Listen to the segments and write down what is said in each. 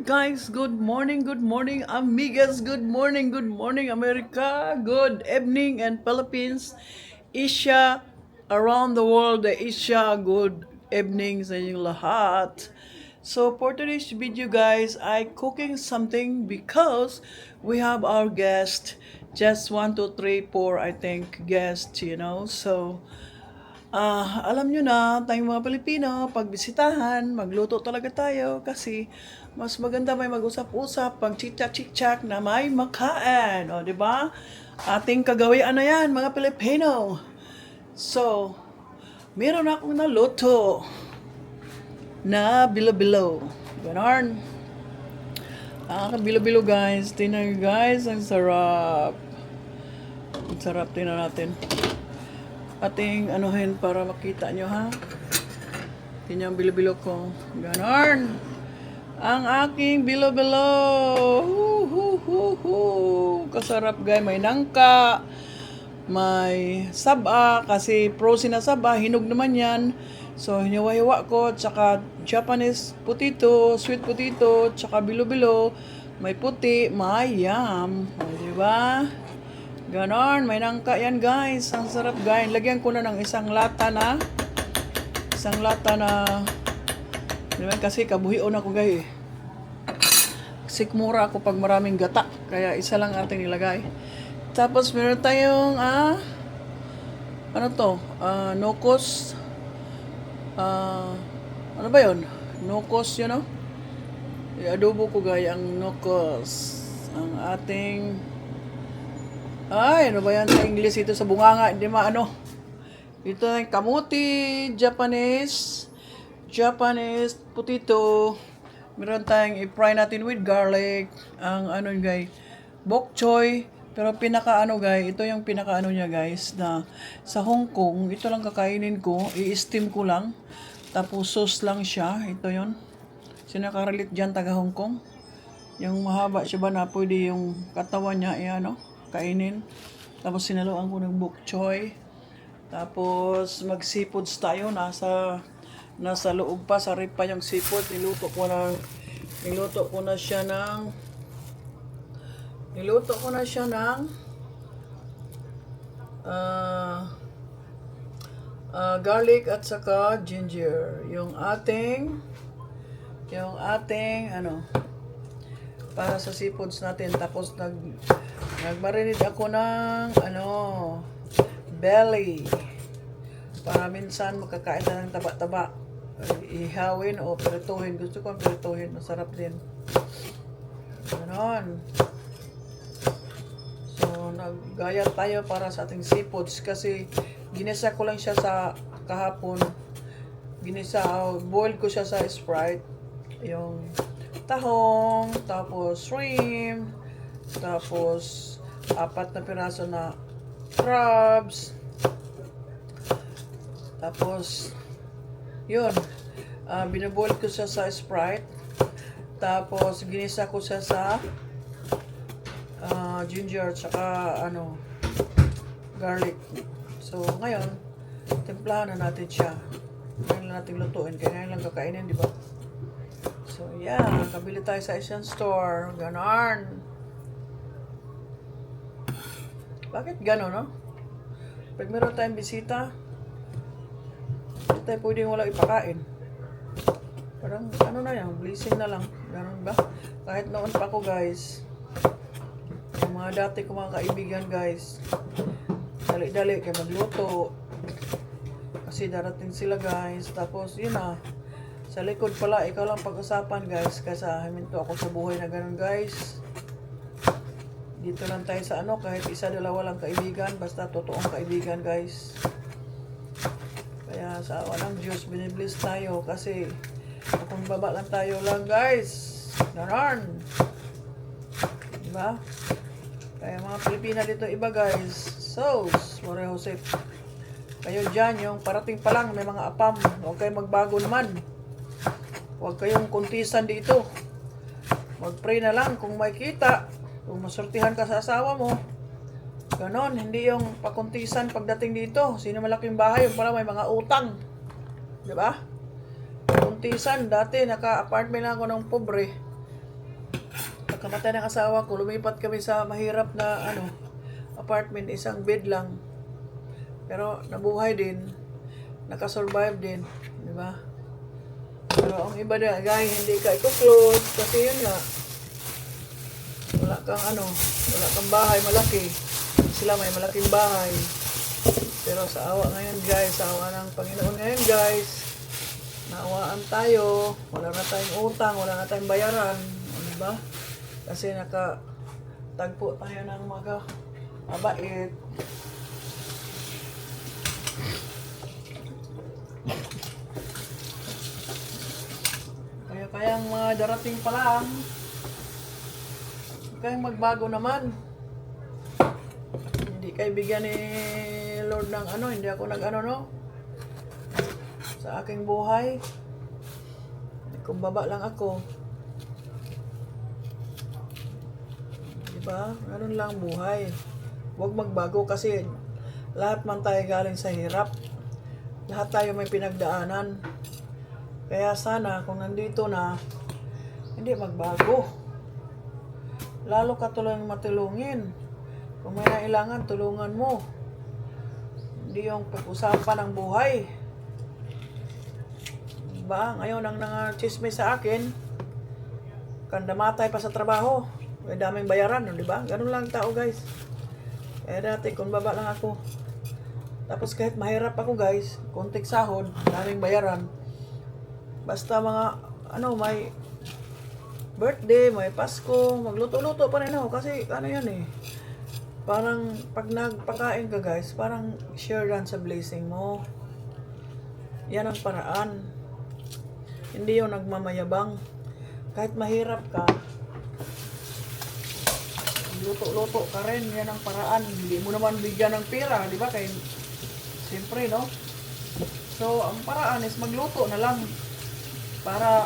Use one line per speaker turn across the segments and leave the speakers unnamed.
guys, good morning, amigas, good morning, America, good evening, and Philippines, Asia, around the world, the Asia, good evening sa inyong lahat. So for today's video guys, I cooking something because we have our guest, just 1, 2, 3, 4, I think, guest, so alam nyo na, tayong mga Pilipino, pag bisitahan, magluto talaga tayo kasi mas maganda may mag-usap-usap pag chit-chat na may makain. O, di ba? Ating kagawian na yan, mga Pilipino. So, meron akong naluto na bilo-bilo. Ganon. Bilo-bilo guys. Tingnan guys, ang sarap. Ang sarap, tingnan natin. Ating anuhin para makita nyo ha. Yan yung bilo-bilo ko. Ganon. Ang aking bilo-bilo. Kasarap guys. May nangka. May saba. Kasi frozen na saba. Hinog naman yan. So, hiniwa-hiwa ko. Tsaka Japanese potato. Sweet potato. Tsaka bilo-bilo. May puti. May yam. O, diba? Ganon, may nangka yan guys. Ang sarap guys. Lagyan ko na ng isang lata na. Diba? Kasi kabuhion ako guys. Sikmura ako pag maraming gata. Kaya isa lang ating nilagay. Tapos meron tayong nokos. Ano ba yun? Nokos, I-adobo ko guys ang nokos. Ang ating ano ba yan sa English? Ito sa bunganga, hindi maano. Ito yung kamuti, Japanese potato. Meron tayong i-fry natin with garlic. Ang guys, bok choy. Pero ito yung pinaka niya guys, na sa Hong Kong, ito lang kakainin ko, i-steam ko lang. Tapos sauce lang siya, ito yon. Sinakaralit dyan taga Hong Kong. Yung mahaba siya ba na pwede yung katawan niya, kainin. Tapos sinaluan ko ng bok choy. Tapos mag-seafoods tayo. Nasa loob pa, sa rip pa yung seafood. Niluto ko na siya ng garlic at saka ginger. Yung ating para sa seafoods natin. Tapos nagmarinate ako ng belly para minsan makakain na ng taba-taba, ihawin o pirituhin. Gusto ko ang pirituhin, masarap din. Ganon. So naggaya tayo para sa ating seafoods kasi ginisa ko lang siya sa kahapon. Boil ko siya sa Sprite, yung tahong, tapos shrimp, tapos 4 na piraso na crabs, tapos yun, binaboil ko siya sa Sprite, tapos ginisa ko siya sa ginger tsaka garlic. So ngayon timplahan na natin siya. Ngayon lang natin lutuin, kaya ngayon lang kakainin, di ba? So, kabili tayo sa Asian store. Ganon. Bakit ganon, no? Pag meron tayong bisita, hindi tayo pwedeng wala ipakain. Parang, na yan, blessing na lang. Ganon ba? Kahit noon pa ako, guys. Yung mga dati ko mga kaibigan, guys. Dali-dali kayo magluto. Kasi darating sila, guys. Tapos, sa likod pala, ikaw lang pag-usapan guys. Kasi haminto ako sa buhay na ganun guys. Dito lang tayo sa kahit isa, dalawa lang kaibigan. Basta totoong kaibigan guys. Kaya sa awa ng Diyos, binibless tayo. Kasi kung baba lang tayo lang guys. Ganon. Diba? Kaya mga Pilipina dito iba guys. So, More Joseph. Kayo dyan, yung parating pa lang, may mga apam. Huwag kayo magbago naman. Huwag kayong kuntisan dito. Mag-pray na lang kung may kita. Kung masortihan ka sa asawa mo. Ganon, hindi yung pakuntisan pagdating dito. Sino malaking bahay, yung pala may mga utang. Diba? Kuntisan, dati naka-apartment lang ako ng pobre. pagkamatay ng asawa ko, lumipat kami sa mahirap na apartment, isang bed lang. Pero nabuhay din, nakasurvive din, di ba? Pero ang iba na, guys, hindi ka i-close kasi yun nga, wala kang bahay malaki. Sila may malaking bahay. Pero sa awa ngayon, guys, sa awa ng Panginoon ngayon, guys, naawaan tayo, wala na tayong utang, wala na tayong bayaran, di ba? Kasi nakatagpo tayo ng mga mabait. Kayang mga darating pa lang, kayang magbago naman. Hindi kayo bigyan ni Lord ng hindi ako sa aking buhay. Kumbaba lang ako. Diba? Ganun lang buhay. Huwag magbago kasi lahat man tayo galing sa hirap. Lahat tayo may pinagdaanan. Kaya sana kung nandito na, hindi magbago. Lalo ka tulong matulungin. Kung may nailangan, tulungan mo. Hindi yung pag-usapan ng buhay. Diba? Ngayon, ang nangatsismis sa akin, kandamatay pa sa trabaho. May daming bayaran, diba? Ganun lang tao, guys. Kaya dati, kung baba lang ako. Tapos kahit mahirap ako, guys, konting sahod, daming bayaran. Basta mga, may birthday, may Pasko, magluto-luto pa rin ako. Kasi, yan eh. Parang, pag nagpakain ka, guys, parang share lang sa blessing mo. Yan ang paraan. Hindi yung nagmamayabang. Kahit mahirap ka, luto-luto ka rin. Yan ang paraan. Hindi mo naman bigyan ng pera, di ba? Kaya, siyempre, no? So, ang paraan is magluto na lang. Para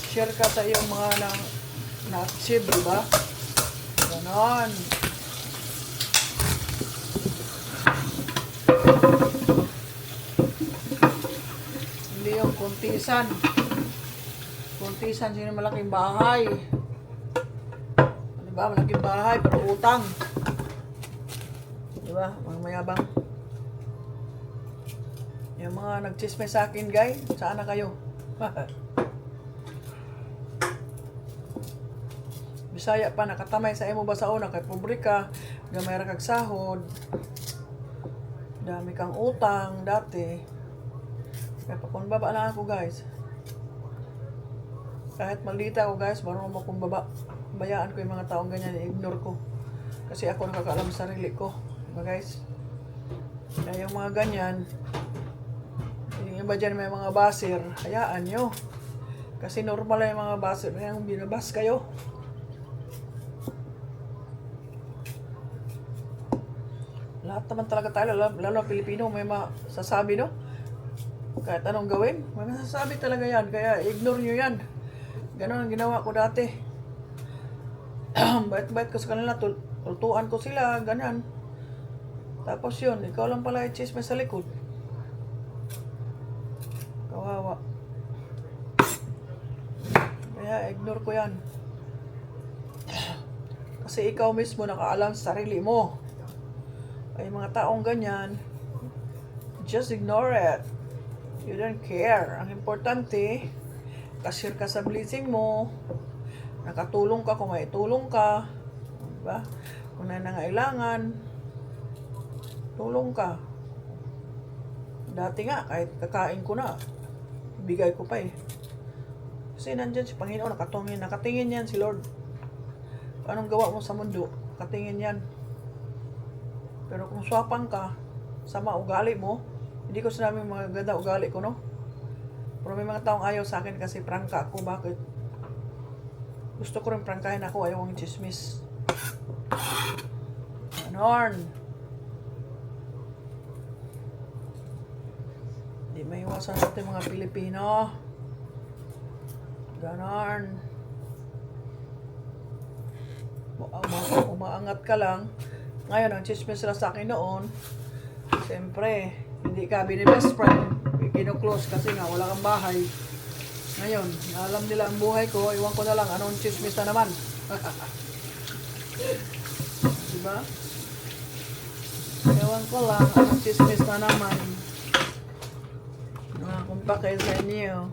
share ka sa iyong mga na-achieve, di ba? Ganon. Hindi yung kuntisan. Kuntisan, sino malaking bahay. Di ba? Malaking bahay, pero utang. Di ba? Mga mayabang. Yung mga nagchisme sa akin, guys, saan na kayo? Bisaya pa, nakatamay sa imo ba sa una, kay pobre ka, gamay ra kag sahod, dami kang utang dati. Kaya pakumbaba lang ako, guys. Kahit maldita ako, guys, marunong mo kumbaba. Bayaan ko yung mga taong ganyan, i-ignore ko. Kasi ako nakakaalam sa sarili ko. Diba, guys? Kaya yung mga ganyan, yung iba dyan may mga basir, hayaan nyo. Kasi normal lang yung mga basir na yung binabas kayo. Lahat naman talaga tayo, lalo Pilipino, may masasabi, no? Kahit anong gawin, may masasabi talaga yan. Kaya ignore nyo yan. Ganon ang ginawa ko dati. Bait-bait ko sa kanila, tutuan ko sila, ganyan. Tapos yun, ikaw lang pala i-chisme sa likod. Kawawa. Kaya ignore ko yan. Kasi ikaw mismo nakaalam sa sarili mo. Ay mga taong ganyan, just ignore it. You don't care. Ang importante, kasir ka sa blessing mo, nakatulong ka kung may tulong ka, diba? Kung may nangailangan, tulong ka. Dati nga, kahit kakain ko na, bigay ko pa eh. Kasi nandyan si Panginoon, nakatingin yan si Lord. Anong gawa mo sa mundo? Nakatingin yan. Pero kung swapang ka, sama ugali mo, hindi ko sinabing maganda ugali ko, no? Pero may mga taong ayaw sa akin kasi prangka ako. Bakit? Gusto ko rin prangkahin ako, ayaw ang chismis. Ganon. Hindi may iwasan natin mga Pilipino. Ganon. Umaangat ka lang. Ngayon, ang chismis sila sa akin noon, siyempre, hindi ka bini-best friend, kino-close kasi nga, wala kang bahay. Ngayon, alam nila ang buhay ko, iwan ko na lang, anong chismis na naman. Diba? Ewan ko lang, anong chismis na naman. Kumpake sa inyo.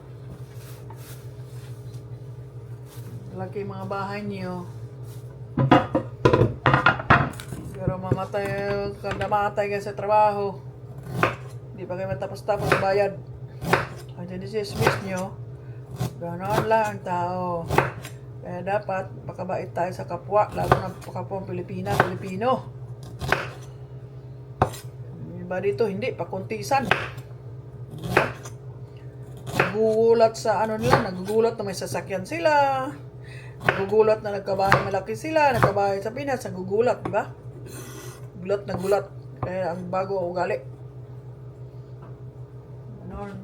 Laki mga bahay niyo. Pero mamatay, kung namatay kayo sa trabaho, hindi pa kayo matapos-tapos bayad. Ang sinismis nyo, gano'n lang ang tao. Kaya dapat, pakabait tayo sa kapwa, lalo na kapwa Pilipino. Iba dito, hindi, pakuntisan. Nagugulat sa ano nila, nagugulat na may sasakyan sila. Nagugulat na nagkabahay malaki sila, nagkabahay sa Pinas, nagugulat, di ba? Gulat na gulat. Kaya ang bago ugali. Ganon.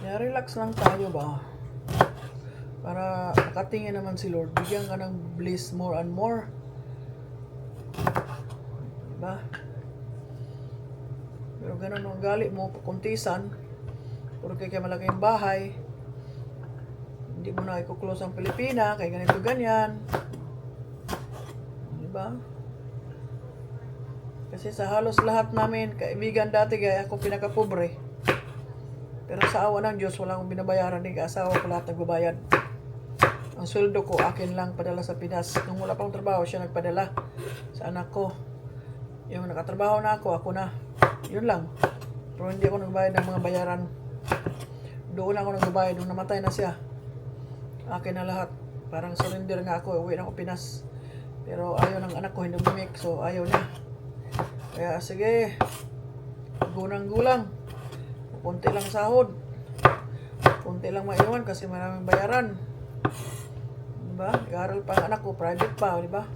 Kaya relax lang tayo ba? Para makatingin naman si Lord. Bigyan ka ng bliss more and more. Diba? Pero ganun ang gali mo, pakuntisan. Puro kaya malaking bahay. Hindi mo na ikuklose ang Pilipina, kaya ganito ganyan. Diba? Kasi sa halos lahat namin, kaibigan dati kaya ako pinakapobre. Pero sa awa ng Diyos, wala akong binabayaran din. Asawa ko lahat nagbabayad. Ang sweldo ko, akin lang padala sa Pinas. Nung wala pang trabaho, siya nagpadala sa anak ko. Yung nakatrabaho na ako na. Yun lang. Pero hindi ako nagbayad ng mga bayaran. Doon ako nagbayad. Nung namatay na siya, akin na lahat. Parang surrender nga ako. Uwi na ako Pinas. Pero ayaw ng anak ko, hindi umimik. So ayaw niya. Kaya sige, gunang-gulang. Kunti lang sahod. Kunti lang maiwan kasi maraming bayaran. Diba? Nag-aaral pa ang anak ko, private pa, diba?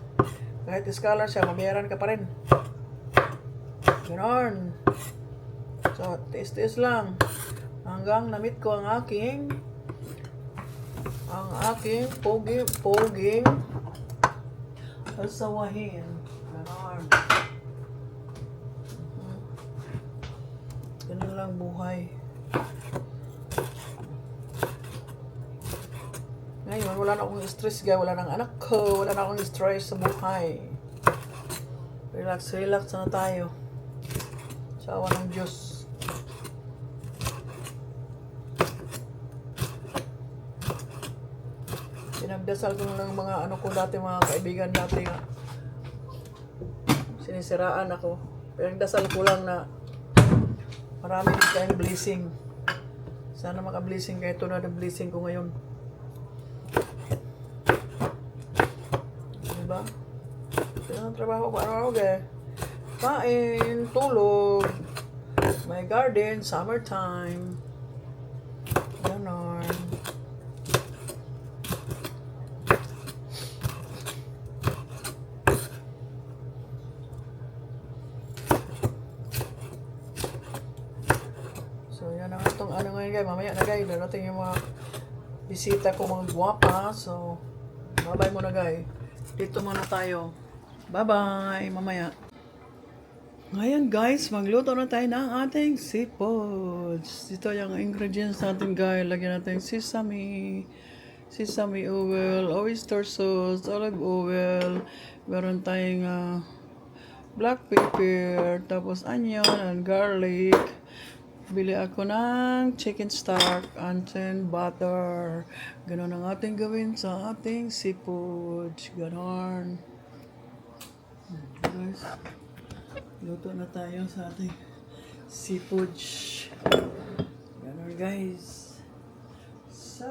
Kahit scholar siya, mabayaran ka pa rin. Ganon. So, tiis-tiis lang. Hanggang na-meet ko ang aking poging asawahin. Ganon. Ganun lang buhay. Ngayon, wala na akong stress, guys. Wala nang anak ko. Wala na akong stress sa buhay. Relax na tayo. Sa awa ng Diyos. Pinagdasal ko ng mga ano ko dati, mga kaibigan dati. Sinisiraan ako. Pinagdasal ko lang na marami din tayong blessing. Sana maka-blessing kayo. Ito na ang blessing ko ngayon. Diba? Ito ang trabaho ko. Ano okay? Kain, tulog, may garden, summertime. Ganon. So, yan ang itong ano ngayon guys. Mamaya na guys. Darating yung mga bisita ko, mga guwapa. So, bye-bye muna guys. Dito muna tayo. Bye-bye. Mamaya. Ngayon guys, magluto na tayo ng ating seafoods. Dito yung ingredients natin guys. Lagyan natin sesame oil, oyster sauce, olive oil. Meron tayong black pepper, tapos onion and garlic. Bili ako ng chicken stock and then butter. Ganon ang ating gawin sa ating seafoods. Ganon. Guys, luto na tayo sa ating seafoods. Ganon guys. So,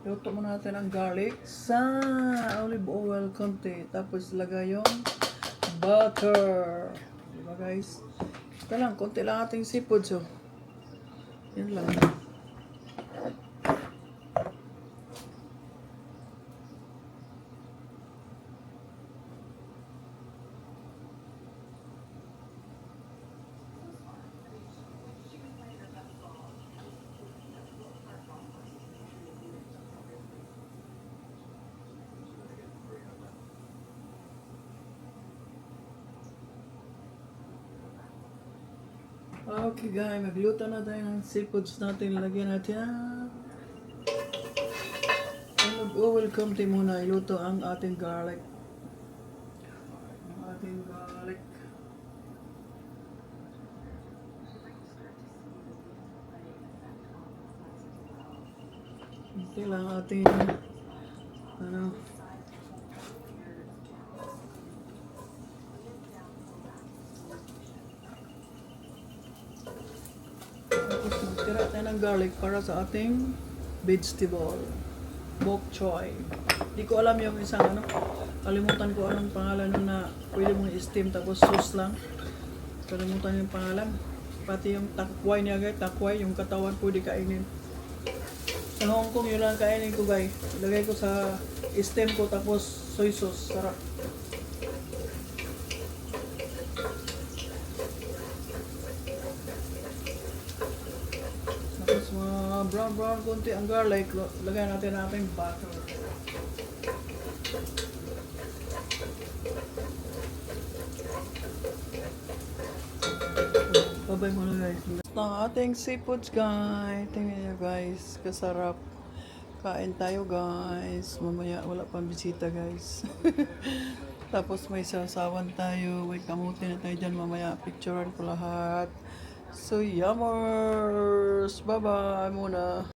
luto muna natin ang garlic sa olive oil konti. Tapos lagay yung butter. Diba guys? Ito lang, konti lang ating seafood. So, yun lang. Okay guys, magluto na tayo ng seafoods natin. Lagyan natin mag-welcome tayo muna. Iluto ang ating garlic. Ang ating garlic. Ito lang ating tapos magtira tayo ng garlic para sa ating vegetable. Bok choy. Di ko alam yung isang kalimutan ko anong pangalan nun na pwede mong i-steam tapos sauce lang. Kalimutan yung pangalan. Pati yung takway niya guys, takway, yung katawan pwede kainin. Sa Hong Kong yun lang kainin ko guys. Lagay ko sa steam ko tapos soy sauce. Sarap. Tapos brown konti ang garlic. Lagay natin ang ating butter. Babay mo na guys. Ito ang ating seafoods guys. Tingnan nyo guys. Kasarap. Kain tayo guys. Mamaya wala pang bisita guys. Tapos may sasawan tayo. May kamuti na tayo dyan. Mamaya picturean ko lahat. So yummers! Bye bye muna.